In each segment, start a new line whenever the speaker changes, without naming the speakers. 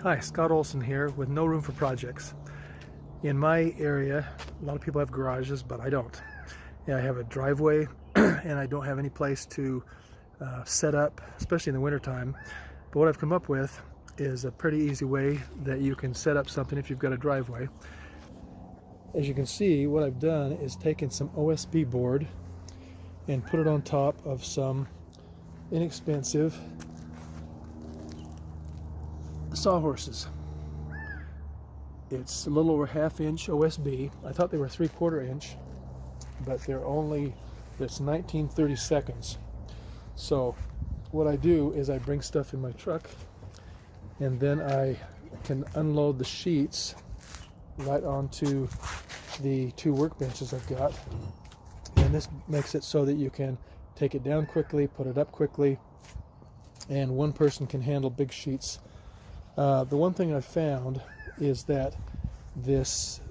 Hi, Scott Olson here with No Room for Projects. In my area, a lot of people have garages, but I don't. I have a driveway and I don't have any place to set up, especially in the wintertime. But what I've come up with is a pretty easy way that you can set up something if you've got a driveway. As you can see, what I've done is taken some OSB board and put it on top of some inexpensive sawhorses. It's a little over 1/2 inch OSB. I thought they were 3/4 inch, but it's 19/32. So what I do is I bring stuff in my truck and then I can unload the sheets right onto the 2 workbenches I've got, and this makes it so that you can take it down quickly, put it up quickly, and one person can handle big sheets. The one thing I've found is that this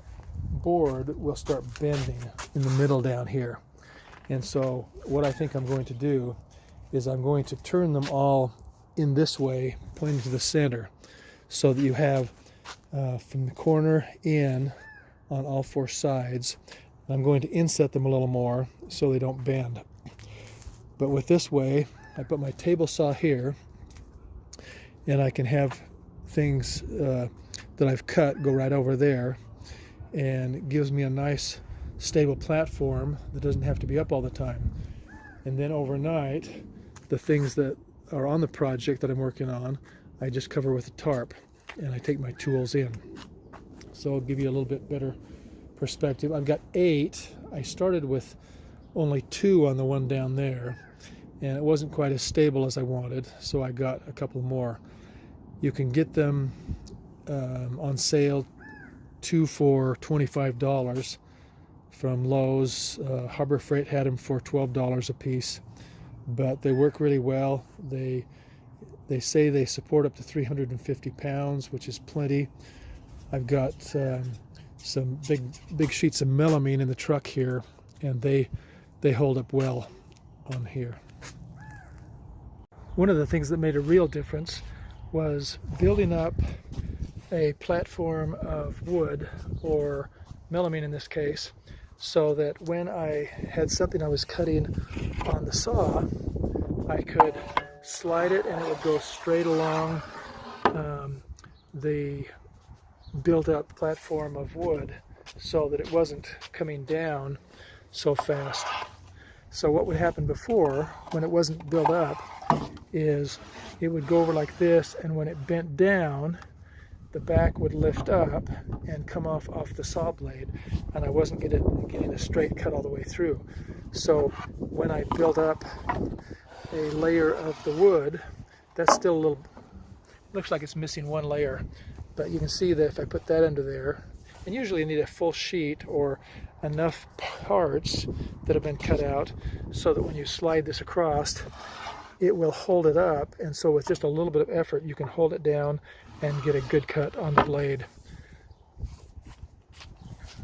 board will start bending in the middle down here. And so what I think I'm going to do is I'm going to turn them all in this way, pointing to the center, so that you have from the corner in on all 4 sides. I'm going to inset them a little more so they don't bend. But with this way, I put my table saw here, and I can have things that I've cut go right over there, and it gives me a nice stable platform that doesn't have to be up all the time. And then overnight, the things that are on the project that I'm working on, I just cover with a tarp and I take my tools in. So I'll give you a little bit better perspective. I've got 8. I started with only 2 on the one down there, and it wasn't quite as stable as I wanted, so I got a couple more. You can get them on sale, 2 for $25 from Lowe's. Harbor Freight had them for $12 a piece, but they work really well. They say they support up to 350 pounds, which is plenty. I've got some big sheets of melamine in the truck here, and they hold up well on here. One of the things that made a real difference was building up a platform of wood, or melamine in this case, so that when I had something I was cutting on the saw, I could slide it and it would go straight along the built-up platform of wood, so that it wasn't coming down so fast. So what would happen before, when it wasn't built up, is it would go over like this, and when it bent down, the back would lift up and come off the saw blade, and I wasn't getting a straight cut all the way through. So when I built up a layer of the wood, that's still a little, looks like it's missing one layer, but you can see that if I put that under there, and usually you need a full sheet or enough parts that have been cut out so that when you slide this across, it will hold it up, and so with just a little bit of effort you can hold it down and get a good cut on the blade.